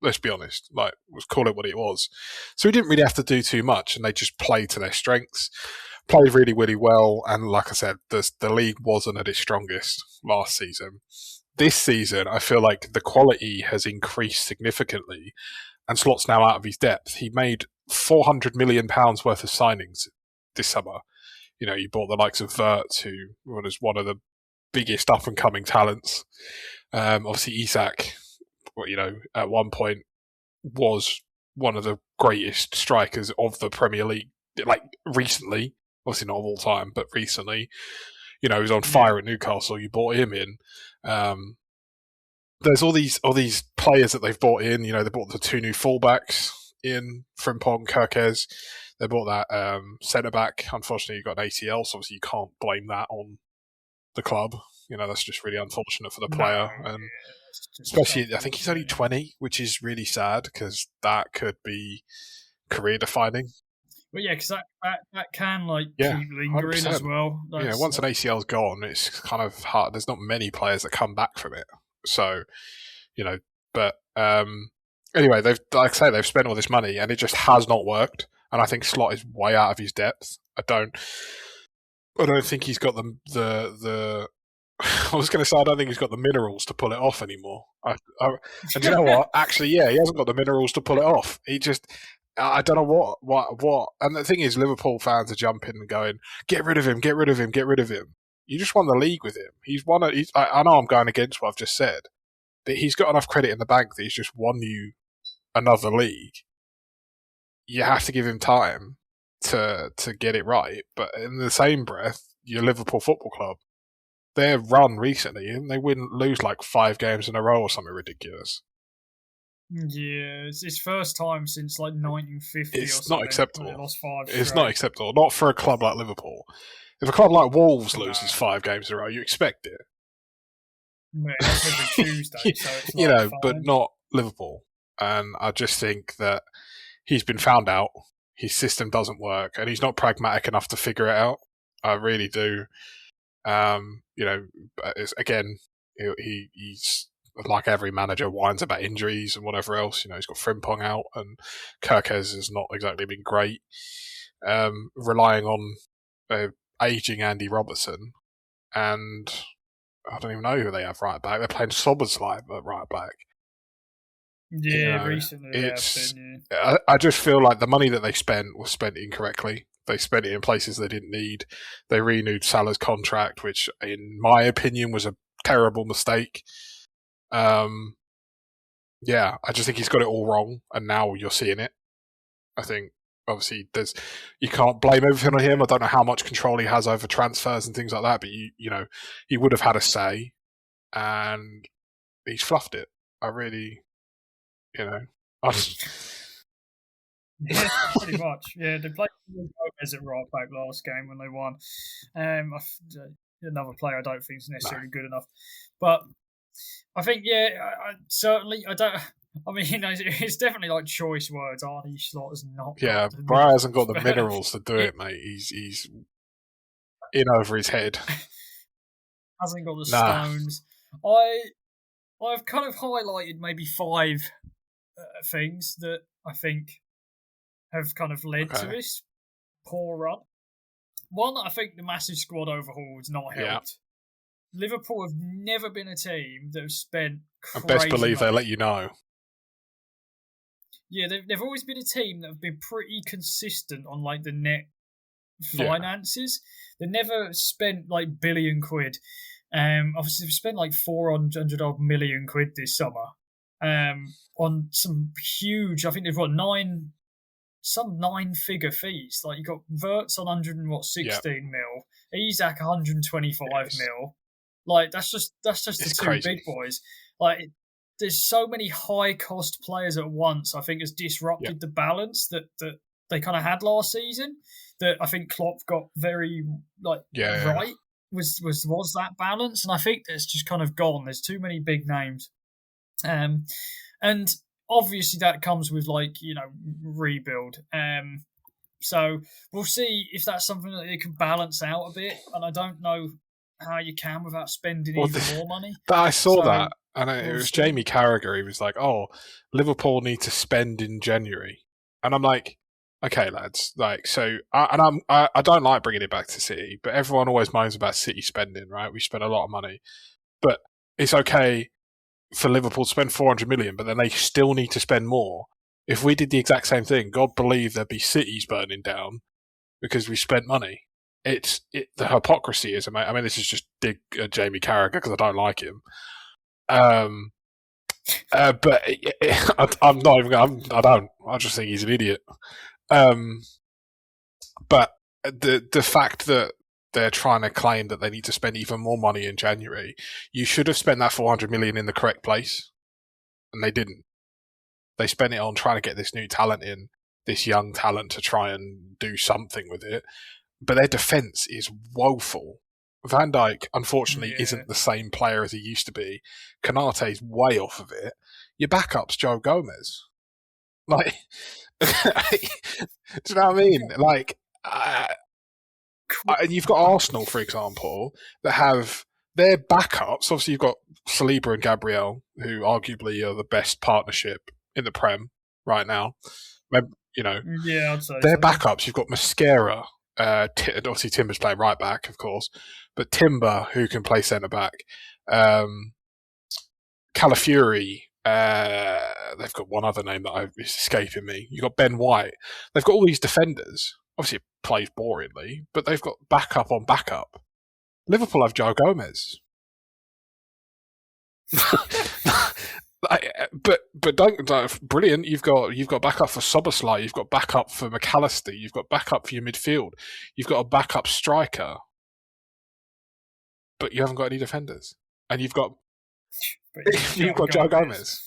Let's be honest, let's call it what it was. So he didn't really have to do too much, and they just played to their strengths, played really, really well, and like I said, the league wasn't at its strongest last season. This season, I feel like the quality has increased significantly, and Slot's now out of his depth. He made £400 million worth of signings this summer. You bought the likes of Wirtz, who was one of the biggest up-and-coming talents. Obviously, Isak, at one point was one of the greatest strikers of the Premier League, recently. Obviously not of all time, but recently. He was on fire at Newcastle. You bought him in. There's all these players that they've bought in. They bought the two new fullbacks in, Frimpong, Kirkez. They bought that centre-back. Unfortunately, you got an ACL, so obviously you can't blame that on the club. That's just really unfortunate for the player. And especially, I think he's only 20, which is really sad because that could be career-defining. But yeah, because that can keep lingering 100%. As well. Once an ACL's gone, it's kind of hard. There's not many players that come back from it. So, but anyway, they've spent all this money and it just has not worked. And I think Slot is way out of his depth. I don't think he's got the I was going to say I don't think he's got the minerals to pull it off anymore. And you know what? Actually, yeah, he hasn't got the minerals to pull it off. He just, I don't know what. And the thing is, Liverpool fans are jumping and going, "Get rid of him! Get rid of him! Get rid of him!" You just won the league with him. I know I'm going against what I've just said, but he's got enough credit in the bank that he's just won you another league. You have to give him time to get it right. But in the same breath, your Liverpool Football Club, their run recently, and they lose 5 games in a row or something ridiculous. Yeah, it's his first time since 1950. It's not acceptable. Lost 5 it's not acceptable. Not for a club like Liverpool. If a club like Wolves loses 5 games in a row, you expect it. Yeah, that's every Tuesday, so it's but not Liverpool. And I just think that he's been found out. His system doesn't work, and he's not pragmatic enough to figure it out. I really do. He's like every manager whines about injuries and whatever else. He's got Frimpong out, and Kirkez has not exactly been great. Relying on aging Andy Robertson, and I don't even know who they have right back. They're playing Soboslai at right back. Yeah, recently. I just feel like the money that they spent was spent incorrectly. They spent it in places they didn't need. They renewed Salah's contract, which, in my opinion, was a terrible mistake. I just think he's got it all wrong, and now you're seeing it. I think, obviously, you can't blame everything on him. I don't know how much control he has over transfers and things like that, but he would have had a say, and he's fluffed it. I really, Yeah, pretty much. Yeah, they played Gomez at right back last game when they won. Another player I don't think is necessarily good enough, but I think certainly I don't. I mean, it's definitely choice words. Arnie Slot has not. Yeah, Brian hasn't got the minerals to do it, mate. He's in over his head. Hasn't got the stones. I've kind of highlighted maybe 5 things that I think have kind of led to this poor run. One, I think the massive squad overhaul has not helped. Liverpool have never been a team that have spent crazy And best believe money. they let you know. Yeah, they've always been a team that have been pretty consistent on like the net finances. They never spent like billion quid. Obviously they've spent like 400 odd million quid this summer. On some huge, I think they've got 9-figure fees. Like you got Verts on 116 mil, Isak 125 mil. Like that's just the two crazy. big boys. Like there's so many high cost players at once. I think has disrupted the balance that they kind of had last season. That I think Klopp got very right was that balance, and I think it's just kind of gone. There's too many big names, and obviously that comes with rebuild. So we'll see if that's something that it can balance out a bit, and I don't know how you can without spending even more money. I saw that, and it was Jamie Carragher. He was like, "Oh, Liverpool need to spend in January," and I'm like, "Okay, lads." Like, so, I don't like bringing it back to City, but everyone always moans about City spending, right? We spend a lot of money, but it's okay for Liverpool to spend 400 million, but then they still need to spend more. If we did the exact same thing, God believe there'd be cities burning down because we spent money. The hypocrisy is, I mean, this is just dig Jamie Carragher because I don't like him. But I'm not even. I just think he's an idiot. But the fact that they're trying to claim that they need to spend even more money in January, you should have spent that 400 million in the correct place, and they didn't. They spent it on trying to get this new talent in, this young talent to try and do something with it. But their defence is woeful. Van Dijk, unfortunately, isn't the same player as he used to be. Konate's way off of it. Your backup's Joe Gomez. Like, do you know what I mean? Like, and you've got Arsenal, for example, that have their backups. Obviously, you've got Saliba and Gabriel, who arguably are the best partnership in the Prem right now. You know, I'd say their backups. You've got Mascara. Obviously, Timber's playing right back, of course, but Timber, who can play centre back, Calafiori. They've got one other name that is escaping me. You've got Ben White. They've got all these defenders. Obviously, it plays boringly, but they've got backup on backup. Liverpool have Joe Gomez. But brilliant. You've got backup for Soboslai. You've got backup for McAllister. You've got backup for your midfield. You've got a backup striker, but you haven't got any defenders, and you've got Joe Gomez.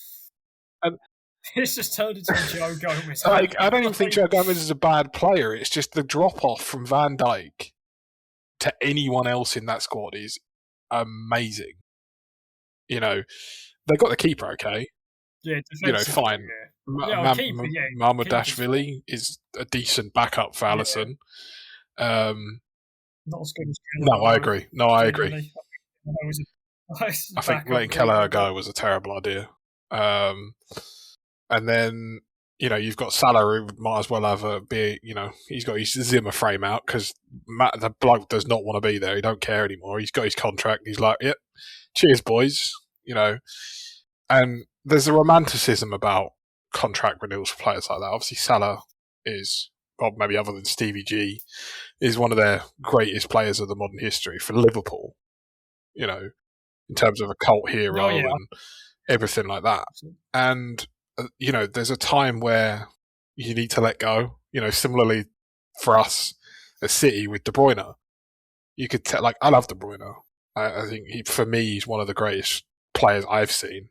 And it's just turned into Joe Gomez. I don't even think Joe Gomez is a bad player. It's just the drop off from Van Dijk to anyone else in that squad is amazing. You know, they got the keeper okay. Yeah, fine. Mamardashvili is a decent backup for Alisson. Not as good as Kelleher. No, I agree. I think letting Kelleher go was a terrible idea. And then, you've got Salah, who might as well have he's got his Zimmer frame out because the bloke does not want to be there. He don't care anymore. He's got his contract. He's like, yep, cheers, boys. And there's a romanticism about contract renewals for players like that. Obviously, Salah is, well, maybe other than Stevie G, is one of their greatest players of the modern history for Liverpool, in terms of a cult hero and everything like that. And, there's a time where you need to let go. Similarly for us at City with De Bruyne, you could tell, I love De Bruyne. I think for me, he's one of the greatest players I've seen.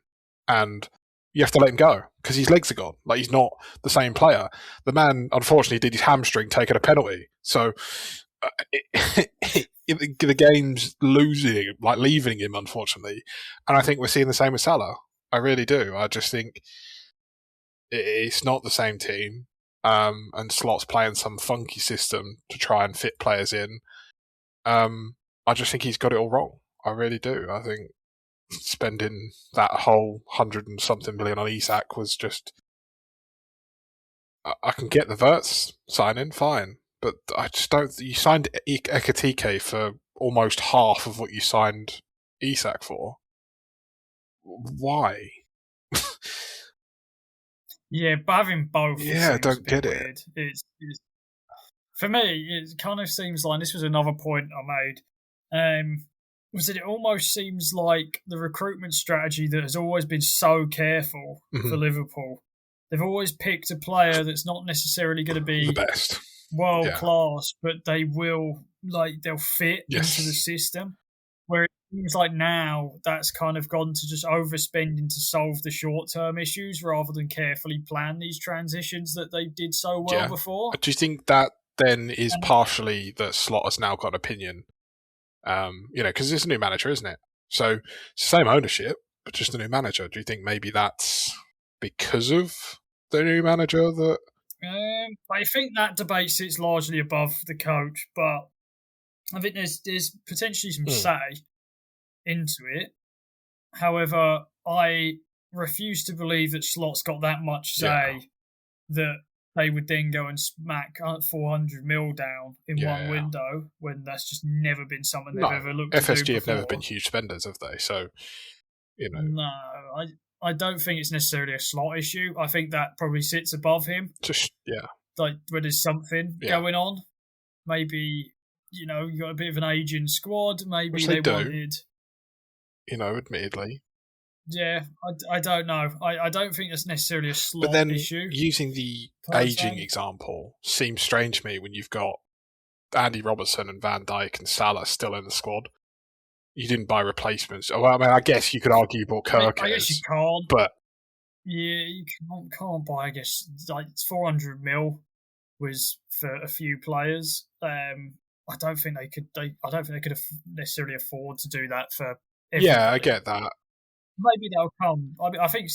And you have to let him go because his legs are gone. Like, he's not the same player. The man, unfortunately, did his hamstring taking a penalty. So the game's leaving him, unfortunately. And I think we're seeing the same with Salah. I really do. I just think it's not the same team. And Slot's playing some funky system to try and fit players in. I just think he's got it all wrong. I really do. I think spending that whole 100 and something million on Isak was just. I can get the Wirtz signing, fine, but I just don't. You signed Ekatike for almost half of what you signed Isak for. Why? Yeah, but having both. Yeah, I don't get weird. It's for me. It kind of seems like this was another point I made. Was that it almost seems like the recruitment strategy that has always been so careful for Liverpool. They've always picked a player that's not necessarily going to be the best, world class, but they'll fit into the system. Where it seems like now that's kind of gone to just overspending to solve the short-term issues rather than carefully plan these transitions that they did so well before. Do you think that then is partially that Slot has now got an opinion? Because it's a new manager, isn't it? So same ownership, but just a new manager. Do you think maybe that's because of the new manager that? I think that debate sits largely above the coach, but I think there's potentially some say into it. However, I refuse to believe that Slot's got that much say that they would then go and smack 400 mil down in one window when that's just never been something they've ever looked at. FSG have never been huge spenders, have they? So, No, I don't think it's necessarily a Slot issue. I think that probably sits above him. Like where there's something going on. Maybe, you got a bit of an aging squad. Maybe which they wanted... admittedly. Yeah, I don't know. I don't think that's necessarily a Slot issue. But then using the aging example seems strange to me when you've got Andy Robertson and Van Dijk and Salah still in the squad. You didn't buy replacements. Well, I mean, I guess you could argue you bought Kirk. I guess you can't. But yeah, you can't buy. I guess like 400 mil was for a few players. I don't think they could. I don't think they could necessarily afford to do that for. Everybody. Yeah, I get that. Maybe they'll come. I think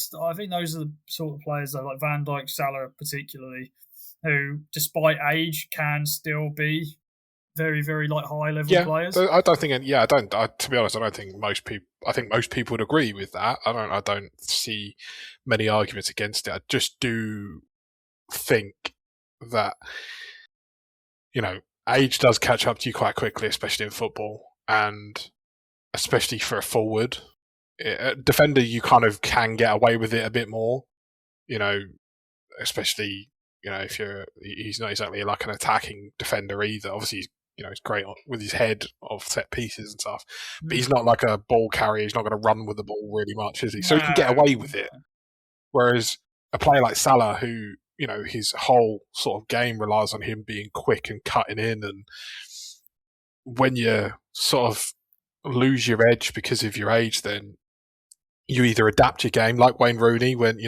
those are the sort of players like Van Dijk, Salah, particularly, who, despite age, can still be very, very high level players. I don't think. To be honest, I don't think most people. I think most people would agree with that. I don't see many arguments against it. I just do think that age does catch up to you quite quickly, especially in football, and especially for a forward. Defender, you kind of can get away with it a bit more, especially, if he's not exactly like an attacking defender either. Obviously, he's great with his head of set pieces and stuff, but he's not like a ball carrier. He's not going to run with the ball really much, is he? So he can get away with it. Whereas a player like Salah, who, his whole sort of game relies on him being quick and cutting in, and when you sort of lose your edge because of your age, then you either adapt your game like Wayne Rooney when,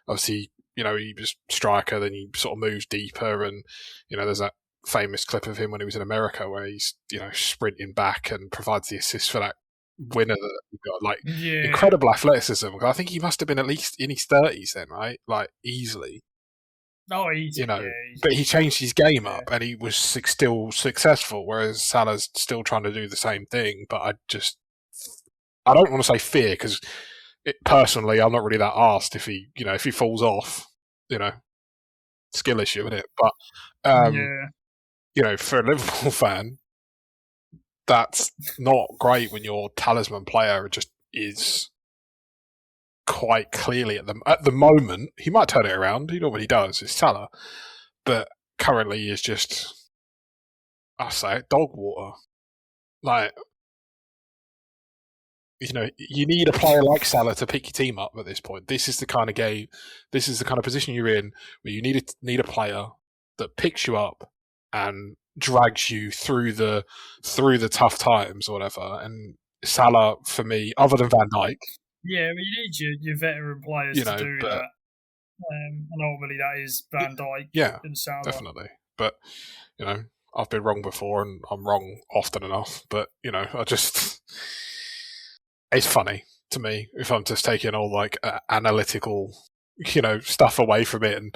obviously, he was striker, then he sort of moves deeper, and, there's that famous clip of him when he was in America where he's, sprinting back and provides the assist for that winner that he got. Incredible athleticism. I think he must have been at least in his 30s then, right? Easily. Oh, easy. But he changed his game up and he was still successful, whereas Salah's still trying to do the same thing. But I don't want to say fear, because personally, I'm not really that arsed if he falls off, skill issue, isn't it? But, for a Liverpool fan, that's not great when your talisman player just is quite clearly at the moment. He might turn it around. You know what he does. It's Salah, but currently is just, I say it, dog water. You need a player like Salah to pick your team up at this point. This is the kind of game, this is the kind of position you're in where you need a player that picks you up and drags you through the tough times or whatever. And Salah, for me, other than Van Dijk. Yeah, but you need your veteran players to do that. And ultimately that is Van Dijk and Salah. Definitely. But, I've been wrong before and I'm wrong often enough. But, I just... It's funny to me if I'm just taking all analytical, stuff away from it. And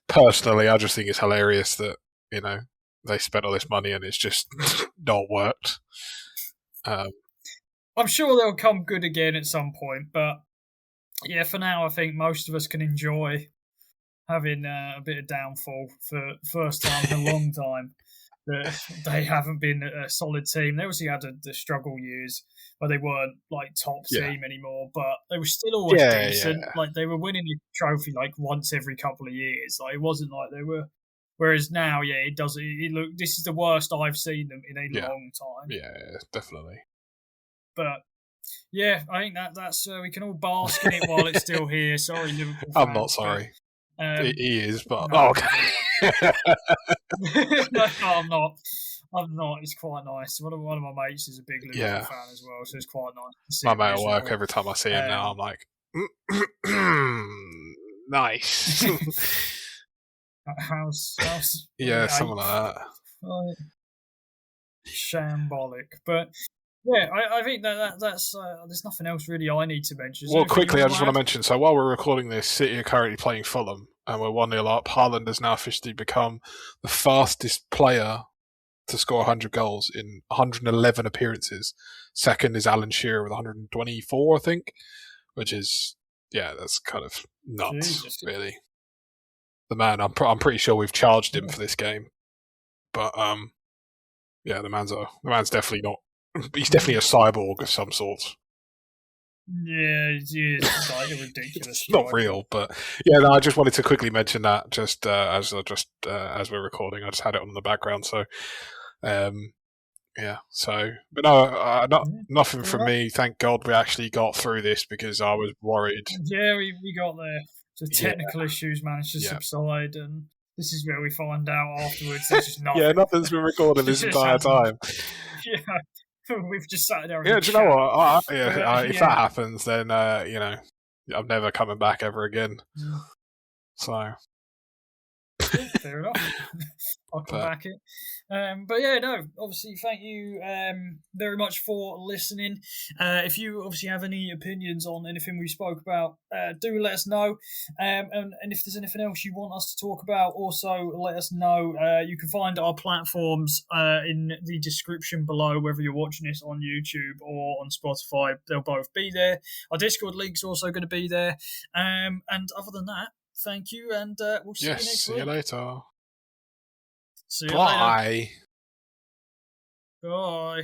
personally, I just think it's hilarious that, they spent all this money and it's just not worked. I'm sure they'll come good again at some point. But yeah, for now, I think most of us can enjoy having a bit of downfall for first time in a long time. They haven't been a solid team. They obviously had the struggle years where they weren't like top team anymore, but they were still always decent. Like they were winning the trophy like once every couple of years. Like it wasn't like they were. Whereas now, it does. Look, this is the worst I've seen them in a long time. Yeah, definitely. But yeah, I think that's we can all bask in it while it's still here. Sorry, Liverpool fans. I'm not sorry. He is, but no, okay. No, I'm not. I'm not. It's quite nice. One of my mates is a big Liverpool fan as well, so it's quite nice to see. My mate at work, every time I see him now, I'm like, nice. How's something like that. Shambolic, but yeah, I think that's there's nothing else really I need to mention. Well, quickly, I just want to mention. So while we're recording this, City are currently playing Fulham, and we're 1-0 up. Haaland has now officially become the fastest player to score 100 goals in 111 appearances. Second is Alan Shearer with 124, I think, which is that's kind of nuts, really. The man, I'm pretty sure we've charged him for this game, but the man's definitely not. He's definitely a cyborg of some sort. Yeah, it's like a ridiculous. Not real, but I just wanted to quickly mention that just as we're recording. I just had it on in the background, so but no, nothing from me. Thank God we actually got through this because I was worried. Yeah, we got there. The technical issues managed to subside, and this is where we find out afterwards. There's just nothing. Nothing's been recorded this entire time. We've just sat there. Do you know what? If that happens, then I'm never coming back ever again. So fair enough. I'll come back it. Obviously, thank you very much for listening. If you obviously have any opinions on anything we spoke about, do let us know. And if there's anything else you want us to talk about, also let us know. You can find our platforms in the description below, whether you're watching this on YouTube or on Spotify. They'll both be there. Our Discord link's also going to be there. And other than that, thank you, and we'll see you next week. See you later. See you later. Bye. Bye.